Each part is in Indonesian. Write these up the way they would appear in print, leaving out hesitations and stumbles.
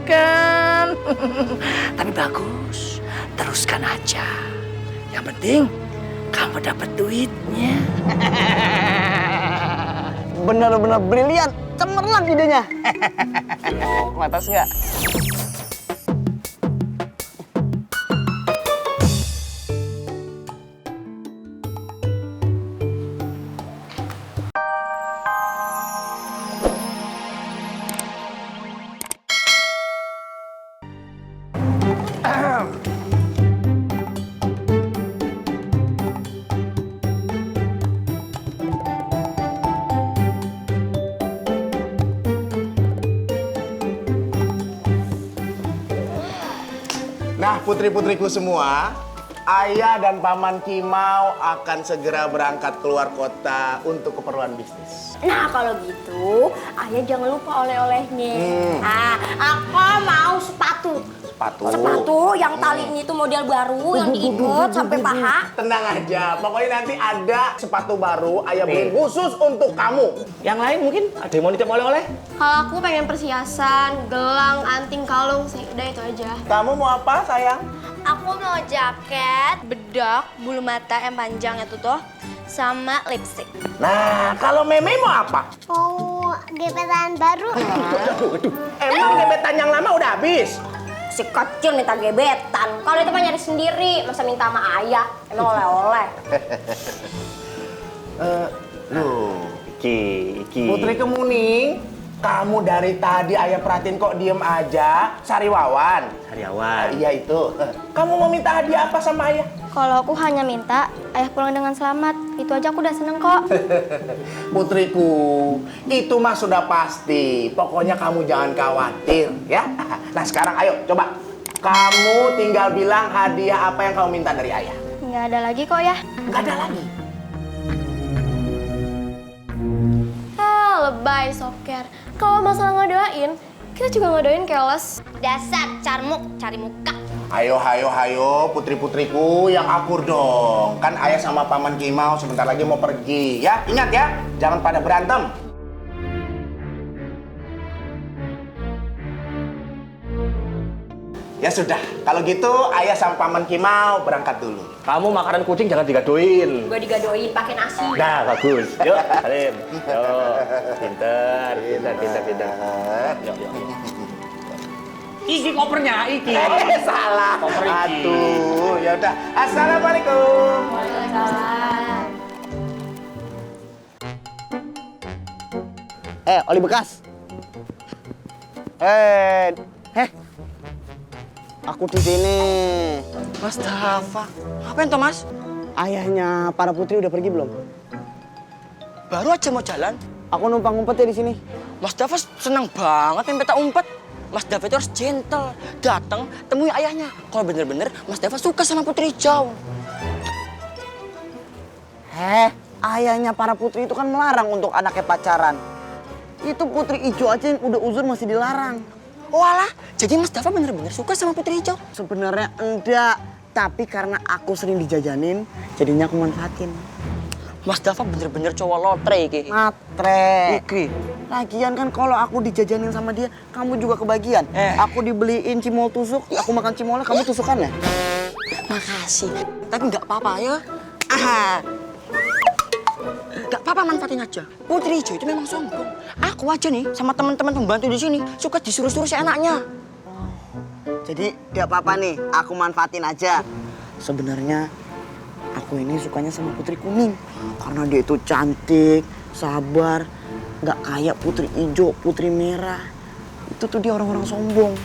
Kan. Tapi bagus, teruskan aja. Yang penting kamu dapat duitnya. Bener-bener brilian, cemerlang idenya. Matas nggak? Nah, putri-putriku semua, Ayah dan Paman Kimau akan segera berangkat keluar kota untuk keperluan bisnis. Nah kalau gitu, ayah jangan lupa oleh-olehnya. Aku mau sepatu. Sepatu yang talinya itu model baru, yang diikat sampai paha. Tenang aja, pokoknya nanti ada sepatu baru Ayah beli khusus untuk kamu. Yang lain mungkin ada yang mau nitip oleh-oleh? Kalau aku pengen perhiasan, gelang, anting, kalung, udah itu aja. Kamu mau apa, sayang? Aku mau jaket, bedak, bulu mata yang panjang itu tuh, sama lipstick. Nah, kalau Meme mau apa? Mau gebetan baru. Emang gebetan yang lama udah habis? Si kecil minta gebetan. Kalau itu mah nyari sendiri, masa minta sama ayah. Emang oleh-oleh. Iki. Putri Kemuning, kamu dari tadi Ayah perhatiin kok diem aja. Sariwawan. Iya itu. Kamu mau minta hadiah apa sama Ayah? Kalau aku hanya minta ayah pulang dengan selamat, itu aja aku udah seneng kok. Putriku, itu mah sudah pasti. Pokoknya kamu jangan khawatir, ya. Nah sekarang ayo coba. Kamu tinggal bilang hadiah apa yang kamu minta dari Ayah. Nggak ada lagi kok ya. Nggak ada lagi. Lebay, Soker. Kalau masalah ngedoain, kita juga ngedoain keles. Dasar carmuk, cari muka. Hayo, putri-putriku yang akur dong. Kan Ayah sama Paman Kimau sebentar lagi mau pergi, ya. Ingat ya, jangan pada berantem. Ya sudah, kalau gitu Ayah sama Paman Kimau berangkat dulu. Kamu makanan kucing jangan digadoin. Gue digadoin pakai nasi. Nah, bagus. Yuk, Salim. Yuk. Pinter. Yuk. Iki kopernya, iki. Salah. Koper iki. Aduh, ya udah. Assalamualaikum. Waalaikumsalam. Oli bekas. Aku di sini. Mas Dafa. Ngapain toh, Mas? Ayahnya para putri udah pergi belum? Baru aja mau jalan. Aku numpang ngumpet ya di sini. Mas Dafa senang banget main peta umpet. Mas Dafa itu harus gentle. Datang, temui ayahnya. Kalau bener-bener Mas Dafa suka sama Putri Hijau. Ayahnya para putri itu kan melarang untuk anaknya pacaran. Itu Putri Hijau aja yang udah uzur masih dilarang. Oh alah, jadi Mas Dafa bener-bener suka sama Putri Hijau? Sebenarnya enggak, tapi karena aku sering dijajanin, jadinya aku manfaatin. Mas Dafa bener-bener cowok lotre iki. Matre. Iki. Lagian kan kalau aku dijajanin sama dia, kamu juga kebagian. Aku dibeliin cimol tusuk, aku makan cimolnya, kamu tusukan ya? Makasih. Tapi nggak apa-apa ya. Nggak apa-apa, manfaatin aja. Putri Hijau itu memang sombong. Aku aja nih sama teman-teman pembantu di sini suka disuruh-suruh seenaknya. Jadi nggak apa-apa nih, aku manfaatin aja. Sebenarnya aku ini sukanya sama Putri Kuning karena dia itu cantik, sabar, nggak kayak Putri Hijau, Putri Merah. Itu tuh dia orang-orang sombong.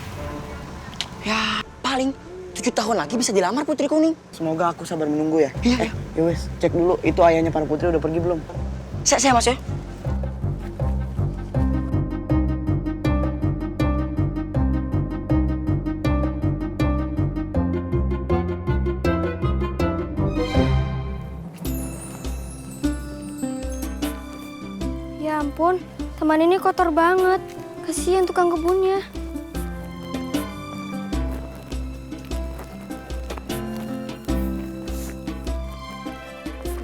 Ya paling 7 tahun lagi bisa dilamar Putri Kuning. Semoga aku sabar menunggu ya. Iya. Ya wes, cek dulu itu ayahnya para putri udah pergi belum. Saya Mas ya. Ya ampun, teman ini kotor banget. Kasihan tukang kebunnya.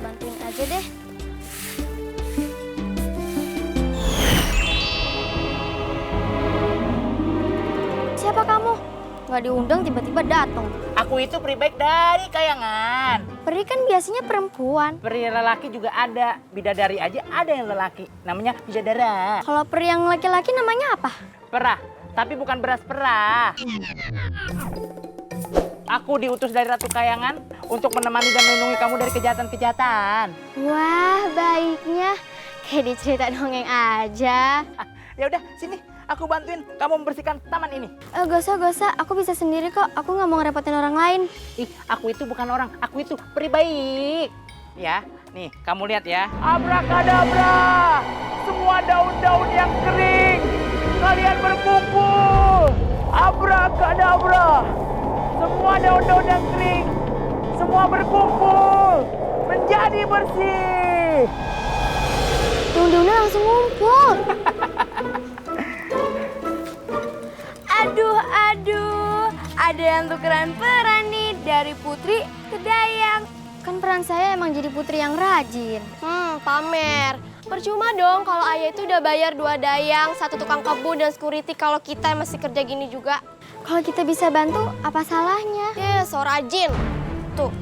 Bantuin aja deh. nggak diundang tiba-tiba datang. Aku itu peri baik dari Kayangan. Peri kan biasanya perempuan. Peri lelaki juga ada. Bidadari aja ada yang lelaki. Namanya bidadara. Kalau peri yang laki-laki namanya apa? Perah, tapi bukan beras perah. Aku diutus dari Ratu Kayangan untuk menemani dan melindungi kamu dari kejahatan-kejahatan. Wah, baiknya. Kayak di cerita dongeng aja. Ya udah, sini. Aku bantuin kamu membersihkan taman ini. Gak usah. Aku bisa sendiri kok. Aku nggak mau ngerepotin orang lain. Ih, aku itu bukan orang. Aku itu peri baik. Ya, nih kamu lihat ya. Abrakadabra. Semua daun-daun yang kering. Kalian berkumpul. Abrakadabra. Semua daun-daun yang kering. Semua berkumpul. Menjadi bersih. Daun-daunnya langsung ngumpul. Aduh. Ada yang tukeran peran nih dari Putri ke Dayang. Kan peran saya emang jadi Putri yang rajin. Pamer. Percuma dong kalau ayah itu udah bayar 2 dayang, 1 tukang kebun dan security kalau kita masih kerja gini juga. Kalau kita bisa bantu, apa salahnya? So rajin. Tuh.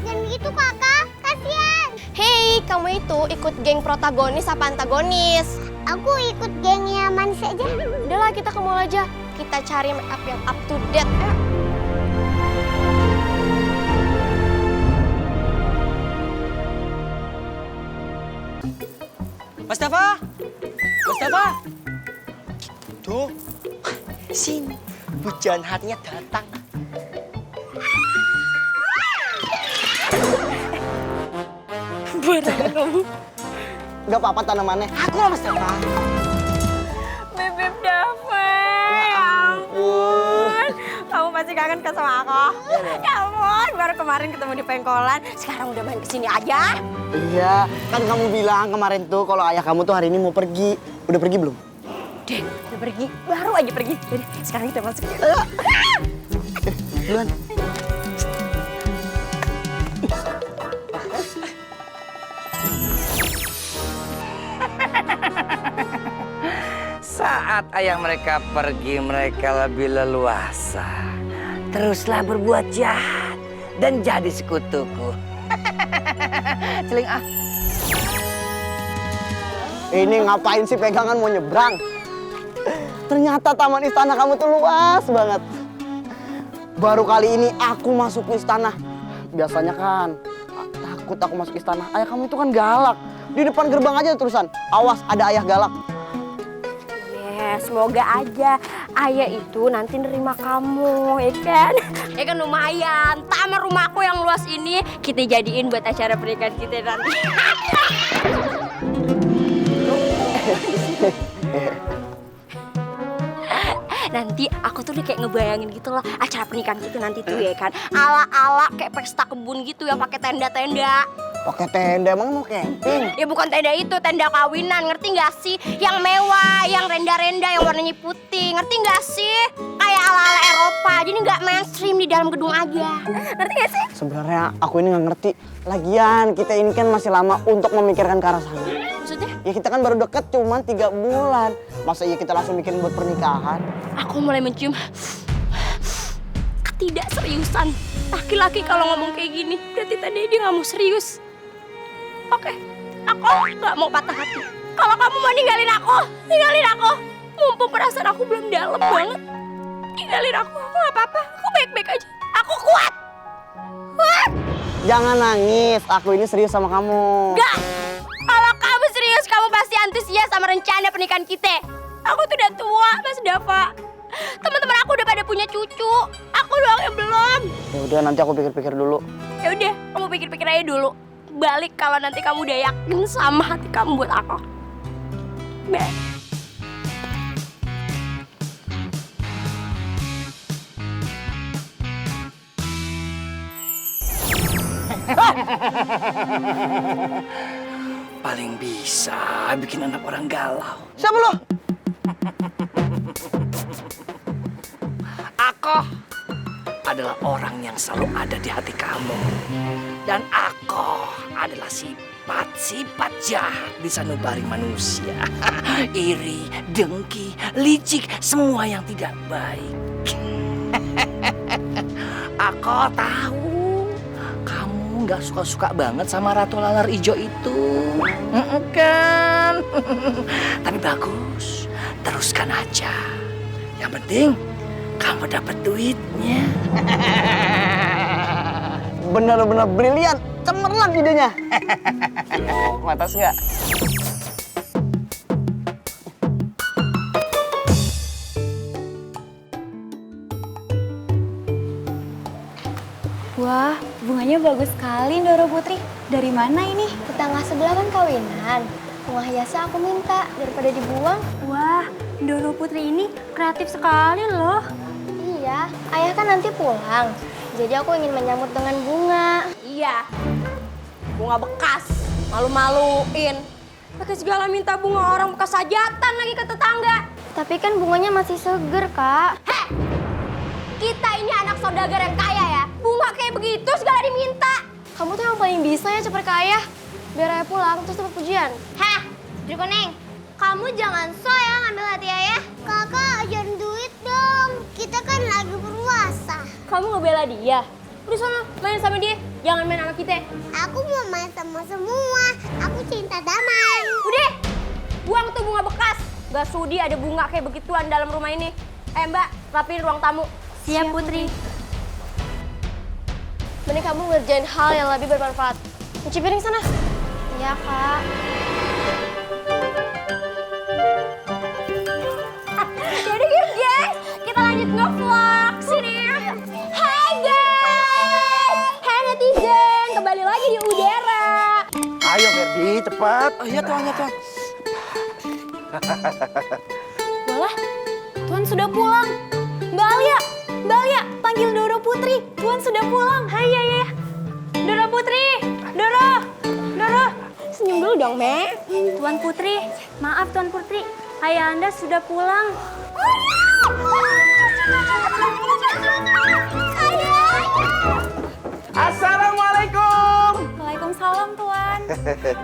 Jangan gitu kakak, kasihan. Hei, kamu itu ikut geng protagonis apa antagonis? Aku ikut gengnya manusia aja. Udahlah kita ke mall aja. Kita cari make up yang up to date. Ayo. Mustafa! Tuh, sini. Hujan hatinya datang. Gak apa-apa tanamannya. Aku lah Mustafa. Bebek Dava, ya ampun. Kamu pasti kangen kan sama aku? Ya ampun, baru kemarin ketemu di pengkolan, sekarang udah main kesini aja. Iya, kan kamu bilang kemarin tuh kalau ayah kamu tuh hari ini mau pergi. Udah pergi belum? Deng, udah pergi, baru aja pergi. Jadi sekarang kita masuk yuk. Duluan. Saat ayah mereka pergi, mereka lebih leluasa. Teruslah berbuat jahat dan jadi sekutuku. Celing ah. Ini ngapain sih pegangan mau nyebrang? Ternyata taman istana kamu tuh luas banget. Baru kali ini aku masuk ke istana. Biasanya kan takut aku masuk istana. Ayah kamu itu kan galak. Di depan gerbang aja terusan. Awas ada ayah galak. Semoga aja ayah itu nanti nerima kamu, ya kan? Ya kan lumayan. Taman rumahku yang luas ini kita jadiin buat acara pernikahan kita nanti. Nanti aku tuh udah kayak ngebayangin gitu loh acara pernikahan itu nanti tuh ya kan. Ala-ala kayak pesta kebun gitu yang pakai tenda-tenda. Pakai tenda emang mau camping? Ya bukan tenda itu, tenda kawinan, ngerti nggak sih? Yang mewah, yang renda-renda, yang warnanya putih, ngerti nggak sih? Kayak ala-ala Eropa, jadi nggak mainstream di dalam gedung aja. Ngerti nggak sih? Sebenarnya aku ini nggak ngerti. Lagian kita ini kan masih lama untuk memikirkan ke arah sana. Maksudnya? Ya kita kan baru deket cuma 3 bulan. Masa iya kita langsung bikin buat pernikahan? Aku mulai mencium ketidakseriusan. Laki-laki kalau ngomong kayak gini, berarti tadi dia nggak mau serius. Oke, aku nggak mau patah hati. Kalau kamu mau ninggalin aku. Mumpung perasaan aku belum dalam banget. Ninggalin aku nggak apa-apa. Aku baik-baik aja. Aku kuat. Jangan nangis, aku ini serius sama kamu. Nggak. Kalau kamu serius, kamu pasti antusias sama rencana pernikahan kita. Aku tuh udah tua, Mas Dava. Teman-teman aku udah pada punya cucu. Aku doang yang belum. Ya udah nanti aku pikir-pikir dulu. Ya udah, kamu pikir-pikir aja dulu. Balik kalau nanti kamu udah yakin sama hati kamu buat aku. Bye. Paling bisa bikin anak orang galau. Siapa lo? Aku adalah orang yang selalu ada di hati kamu. Dan aku adalah si sifat-sifat jahat di sanubari manusia. Iri, dengki, licik, semua yang tidak baik. Aku tahu kamu nggak suka-suka banget sama Ratu Lalar Ijo itu, kan? Tapi bagus, teruskan aja. Yang penting kamu dapat duitnya. Bener-bener brilian, cemerlang idenya. Matas nggak? Wah, bunganya bagus sekali, Ndoro Putri. Dari mana ini? Tetangga sebelah kan kawinan. Bunga hiasnya aku minta daripada dibuang. Wah, Ndoro Putri ini kreatif sekali loh. Iya, ayah kan nanti pulang. Jadi aku ingin menyambut dengan bunga. Iya, bunga bekas, malu-maluin. Pakai segala minta bunga orang bekas sajatan lagi ke tetangga. Tapi kan bunganya masih seger, Kak. Heh, kita ini anak saudagar yang kaya ya. Bunga kayak begitu segala diminta. Kamu tuh yang paling bisa ya cepet ke ayah. Biar ayah pulang terus dapat pujian. Hah, Putri Kuning, kamu jangan so ya ngambil hati ayah. Kakak, ajarin duit dong. Kita kan lagi berpuasa. Kamu ngebela dia? Udah sana main sama dia, jangan main sama kita. Aku mau main sama semua. Aku cinta damai. Udah, buang tuh bunga bekas. Gak sudi ada bunga kayak begituan dalam rumah ini. Mbak, rapiin ruang tamu. Siap, Putri. Mending kamu ngerjain hal yang lebih bermanfaat. Cuci piring sana. Iya, Kak. Jadi guys, kita lanjut nge-vlog sini. Hai guys, hai netizen, kembali lagi di Udara. Ayo Ferdi, cepat. Oh iya Tuan, ya Tuan. Walah, Tuan sudah pulang. Mbak Alia, panggil Ndoro Putri. Tuan sudah pulang. Hai, ya. Doro Putri, Doro. Senyum dulu dong, Me. Tuan Putri, maaf Tuan Putri. Ayah Anda sudah pulang. Assalamualaikum. Waalaikumsalam, Tuan.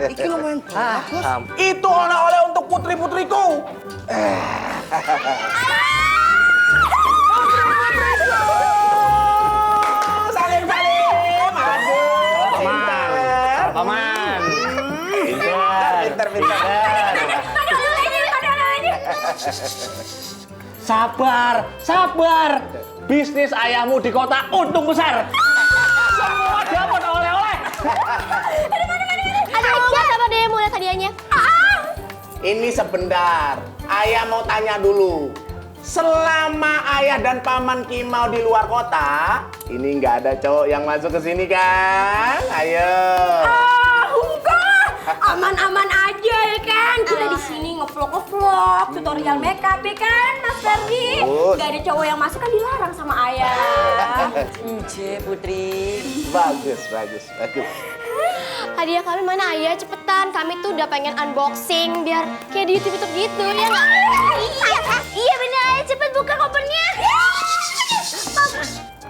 Iki lumayan bagus. Itu oleh-oleh untuk putri-putriku. Salim. Aduh, Paman. pintar. Sabar. Bisnis ayahmu di kota untung besar. Semua dapat oleh-oleh. Aduh, nggak sabar deh mau lihat hadiahnya. Ini sebentar. Ayah mau tanya dulu. Selama ayah dan paman Kimau di luar kota, ini nggak ada cowok yang masuk ke sini kan? Ayo. Enggak, aman-aman aja ya kan. Kita di sini ngevlog, tutorial makeup ya kan, Mas Ferdi. Bagus. Gak ada cowok yang masuk kan dilarang sama ayah. Ence Putri. Bagus. Hadiah kami mana ayah? Cepetan, kami tuh udah pengen unboxing biar kayak di YouTube gitu ya nggak? Iya bener aja, cepet buka kopernya.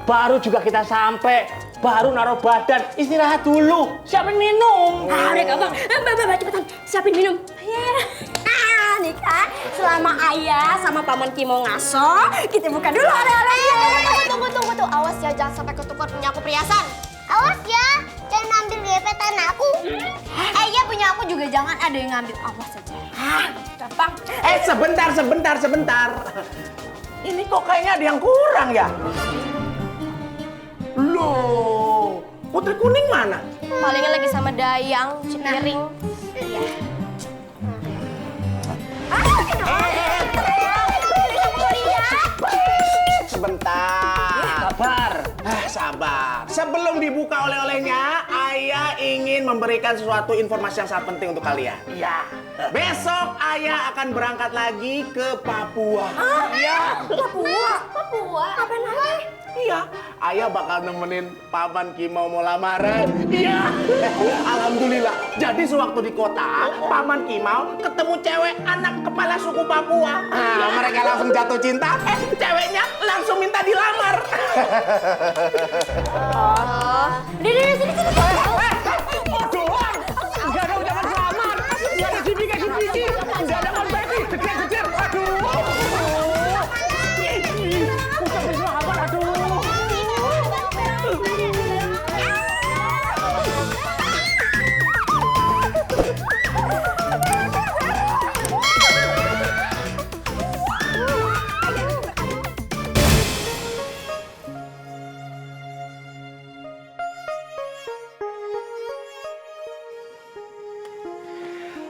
Baru juga kita sampai, baru naruh badan, istirahat dulu. Siapin minum. Udah gampang. Mbak, cepetan siapin minum. Nih kan, selama ayah sama paman Kimau ngaso, kita buka dulu oleh-olehnya. Tunggu. Awas ya, jangan sampai ketukar punya aku perhiasan. Awas ya, jangan ambil gepetan aku. Iya punya aku juga jangan ada yang ngambil. Awas saja. Gampang. Sebentar. Ini kok kayaknya ada yang kurang ya? Loh, Putri Kuning mana? Palingnya lagi sama Dayang, Cipiring. Sebentar. Sabar. Sebelum dibuka oleh-olehnya, ayah ingin memberikan sesuatu informasi yang sangat penting untuk kalian. Iya. Besok ayah akan berangkat lagi ke Papua. Iya. Papua? Ngapain lagi? Iya. Ayah bakal nemenin paman Kimau mau lamaran. Iya. Alhamdulillah. Jadi sewaktu di kota, paman Kimau ketemu cewek anak kepala suku Papua. Mereka langsung jatuh cinta. Ceweknya langsung minta dilamar. Udah, sini. Mau doang? Enggak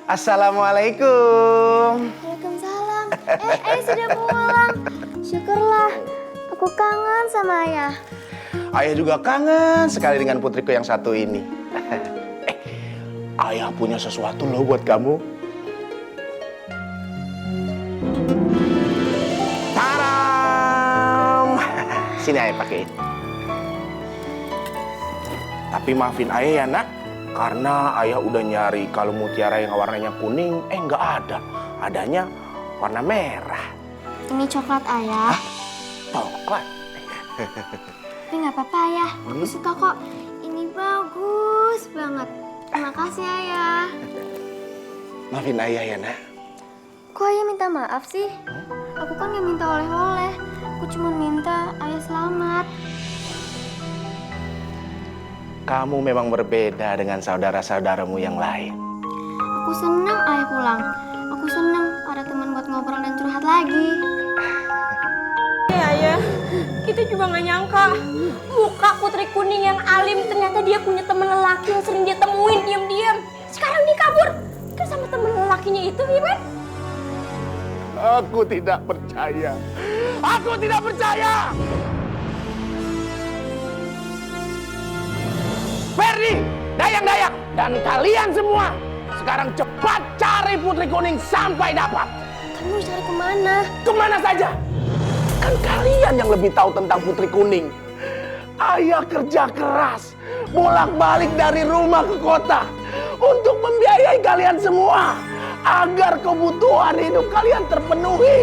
Assalamualaikum. Waalaikumsalam. Ayah sudah pulang. Syukurlah. Aku kangen sama ayah. Ayah juga kangen sekali dengan putriku yang satu ini. Ayah punya sesuatu loh buat kamu. Taram! Sini ayah pakein. Tapi maafin ayah ya nak, karena ayah udah nyari kalung mutiara yang warnanya kuning, nggak ada. Adanya warna merah. Ini coklat ayah. Coklat. Tapi nggak apa-apa ayah. Aku suka kok. Ini bagus banget. Terima kasih ayah. Maafin ayah ya nak. Kok ayah minta maaf sih? Aku kan gak minta oleh-oleh. Aku cuma minta ayah selamat. Kamu memang berbeda dengan saudara-saudaramu yang lain. Aku seneng ayah pulang. Aku seneng ada teman buat ngobrol dan curhat lagi. Ayah, kita juga nggak nyangka muka Putri Kuning yang alim ternyata dia punya teman lelaki yang sering dia temuin diam-diam. Sekarang dia kabur kan sama teman lelakinya itu, ya kan? Aku tidak percaya. Aku tidak percaya. Ferdi, Dayang-Dayang, dan kalian semua sekarang cepat cari Putri Kuning sampai dapat. Kamu cari kemana? Kemana saja? Kan kalian yang lebih tahu tentang Putri Kuning. Ayah kerja keras, bolak-balik dari rumah ke kota untuk membiayai kalian semua agar kebutuhan hidup kalian terpenuhi.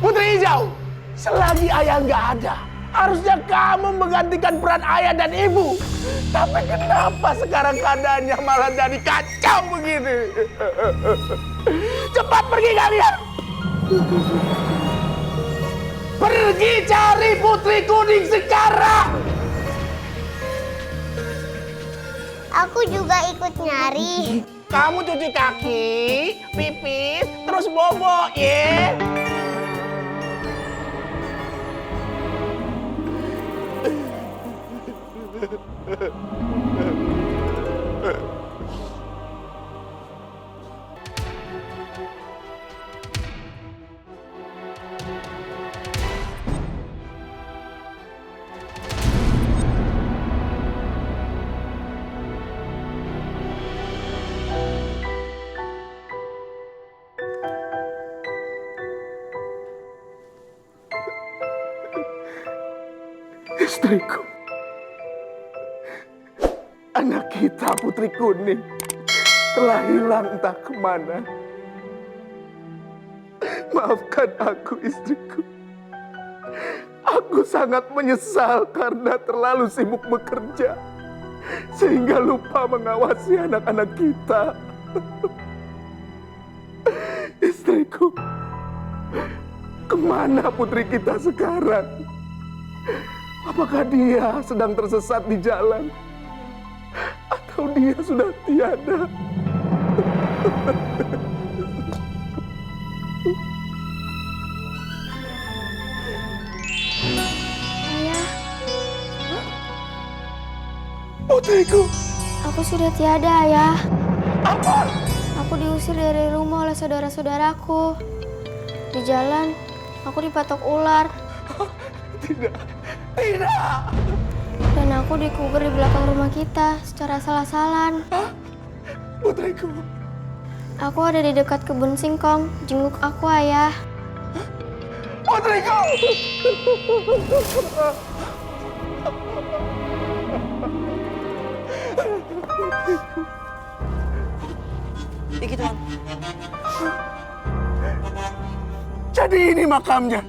Putri Hijau, selagi ayah nggak ada, harusnya kamu menggantikan peran ayah dan ibu. Tapi kenapa sekarang keadaannya malah jadi kacau begini? Cepat pergi kalian! Pergi cari Putri Kuning sekarang! Aku juga ikut nyari. Kamu cuci kaki, pipis, terus bobo, ya? Istriku, anak kita Putri Kuning telah hilang entah kemana. Maafkan aku, istriku. Aku sangat menyesal karena terlalu sibuk bekerja sehingga lupa mengawasi anak-anak kita. Istriku, kemana putri kita sekarang? Apakah dia sedang tersesat di jalan? Atau dia sudah tiada? Ayah, Putriku, aku sudah tiada, Ayah. apa? Aku diusir dari rumah oleh saudara-saudaraku. Di jalan, aku dipatok ular. Tidak, tidak. Dan aku dikubur di belakang rumah kita secara salah-salan. Putriku, Aku ada di dekat kebun singkong. Jenguk aku, Ayah. putriku. Iki Tuhan. Jadi ini makamnya.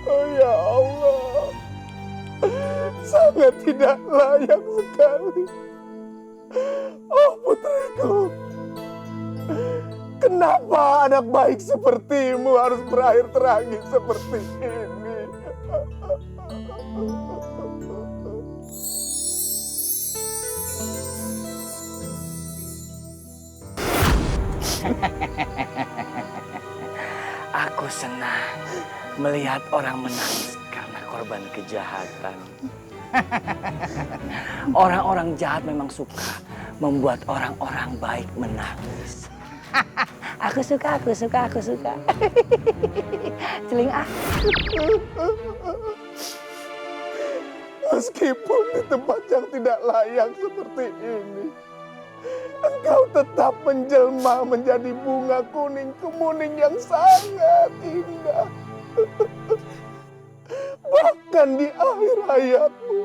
Oh ya Allah, sangat tidak layak sekali. Oh putriku, kenapa anak baik sepertimu harus berakhir tragis seperti ini? Aku senang melihat orang menangis korban kejahatan. Orang-orang jahat memang suka membuat orang-orang baik menangis. Aku suka. Celing ah. Meskipun di tempat yang tidak layak seperti ini, engkau tetap menjelma menjadi bunga kuning kemuning yang sangat indah. Bahkan di akhir hayatmu,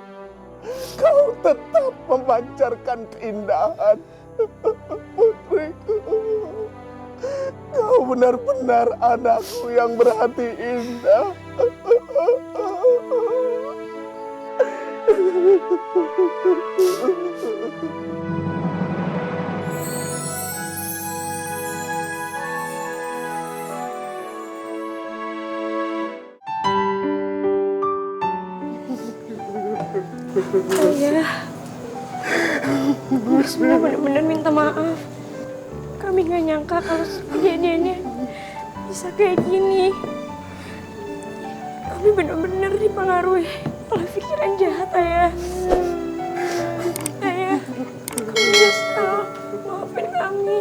kau tetap memancarkan keindahan. Putriku, kau benar-benar anakku yang berhati indah. Ayah, kami semua benar-benar minta maaf. Kami nggak nyangka kalau kejadiannya bisa kayak gini. Kami benar-benar dipengaruhi oleh pikiran jahat, Ayah. Ayah, kami nyesel. Maafin kami.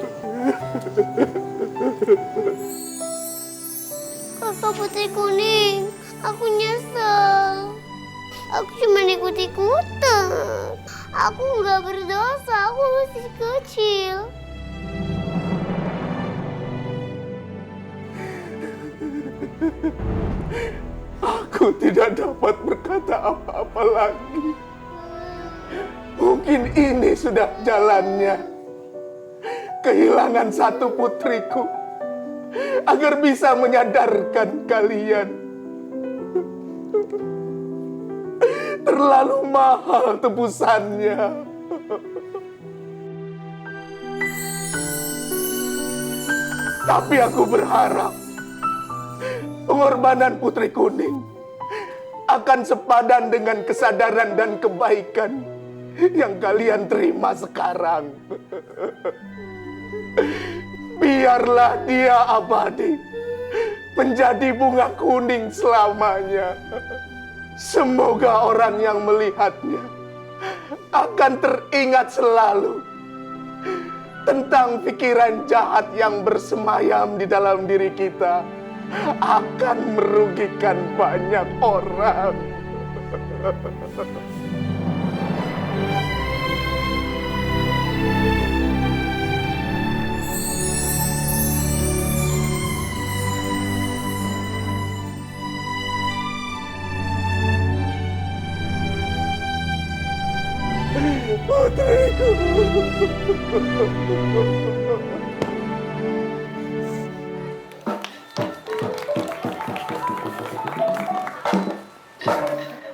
Kakak Putri Kuning, aku nyesel. Aku cuma ikut-ikutan. Aku nggak berdosa, aku masih kecil. Aku tidak dapat berkata apa-apa lagi. Mungkin ini sudah jalannya. Kehilangan satu putriku agar bisa menyadarkan kalian. Terlalu mahal tebusannya. Tapi aku berharap pengorbanan Putri Kuning akan sepadan dengan kesadaran dan kebaikan yang kalian terima sekarang. Biarlah dia abadi, menjadi bunga kuning selamanya. Semoga orang yang melihatnya akan teringat selalu tentang pikiran jahat yang bersemayam di dalam diri kita akan merugikan banyak orang. Putriku.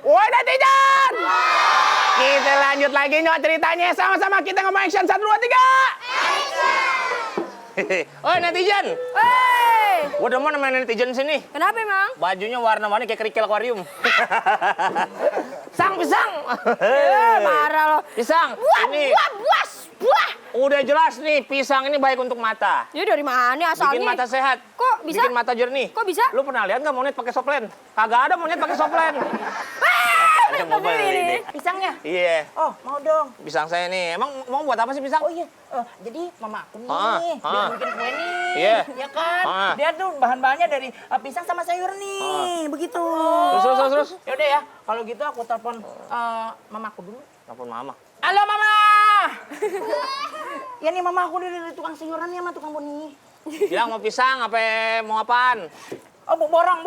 Woi netizen! Kita lanjut lagi nyok ceritanya. Sama-sama kita ngomong action 1, 2, 3. Woi netizen! Hei, Gua udah mau nemenin netizen sini. kenapa emang? Bajunya warna-warni kayak kerikil akuarium. Pisang! Marah lo. Pisang! Ini Buah. udah jelas nih, pisang ini baik untuk mata. Ya dari mana asalnya? Bikin mata sehat. Kok bisa? Bikin mata jernih. Kok bisa? Lu pernah lihat nggak monyet pakai soplen? Kagak ada monyet pakai soplen. Ada mobil ini. Pisangnya? Iya. Oh, mau dong. Pisang saya nih. Emang mau buat apa sih pisang? Oh iya, jadi mama aku nih, Ah. dia bikin kue nih, Iya. ya kan? Ah. Dia tuh bahan-bahannya dari pisang sama sayur nih, begitu. Terus. Yaudah ya, kalau gitu aku telepon mama aku dulu. Telepon mama. Halo mama. Ya nih mama aku dari tukang sayuran nih sama tukang boni. Bilang mau pisang apa mau apaan? Oh borong.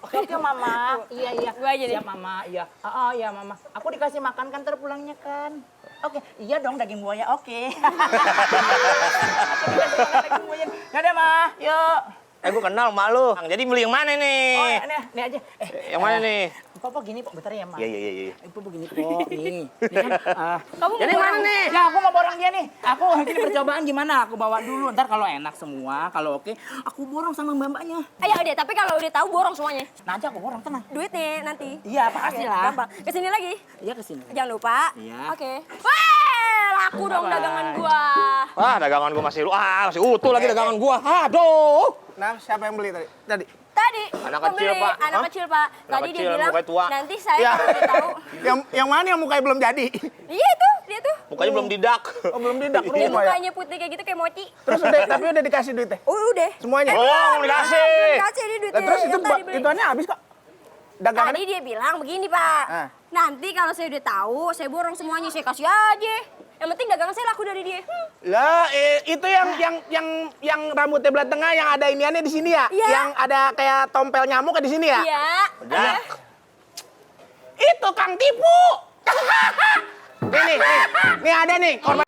Oke mama. Iya. Gua aja deh. Siap mama. Iya. Oh iya mama. Aku dikasih makan kan terpulangnya kan. Oke, iya dong daging buaya. Oke. Aku dikasih makan daging buaya. Dadah ma. Yuk. Gua kenal mak lu. Jadi beli yang mana nih? Oh, ini aja. Yang mana nih? Pok gini, Pok. Bentar ya, Ma. Iya. Pok begini, Pok. Nih. Ini kan, Kamu Jadi mau mana nih? ya, aku mau borong dia nih. Aku ini percobaan gimana? Aku bawa dulu. Ntar kalau enak semua, kalau oke, aku borong sama mbak-mbaknya. Ayo udah, tapi kalau udah tahu borong semuanya. Nah, aja aku borong, tenang. Duit nih nanti. Iya, pasti lah. Gampang. Kesini lagi. Iya, kesini. Jangan lupa. Iya. Oke. Weh, laku dong dagangan gua. Wah, dagangan gua masih utuh lagi dagangan gua. Aduh. Nah, siapa yang beli tadi? Tadi. Anak pembeli, kecil, Pak. Anak Hah? kecil, Pak. Anak Tadi kecil, dia bilang, mukanya tua. nanti saya Ya. kalau udah tahu. yang mana yang mukanya belum jadi? Iya itu, dia tuh. Mukanya belum didak. Oh, belum didak Dia rumah ya. mukanya putih kayak gitu kayak mochi. Terus tapi udah dikasih duitnya. Oh, udah. Semuanya. Oh, belum dikasih. Belum dikasih dia duitnya. Terus itu Yang tadi beli. ituannya habis kok. Dagangan. Tadi dia bilang begini, Pak. Ah. Nanti kalau saya udah tahu, saya borong semuanya, saya kasih aja. Yang penting dagangan saya laku dari dia. Lah, itu yang rambutnya belah tengah yang ada iniannya di sini ya? Iya. Yang ada kayak tompel nyamuk di sini ya? Iya. Udah. Itu Kang Tipu. Nih ada nih korban.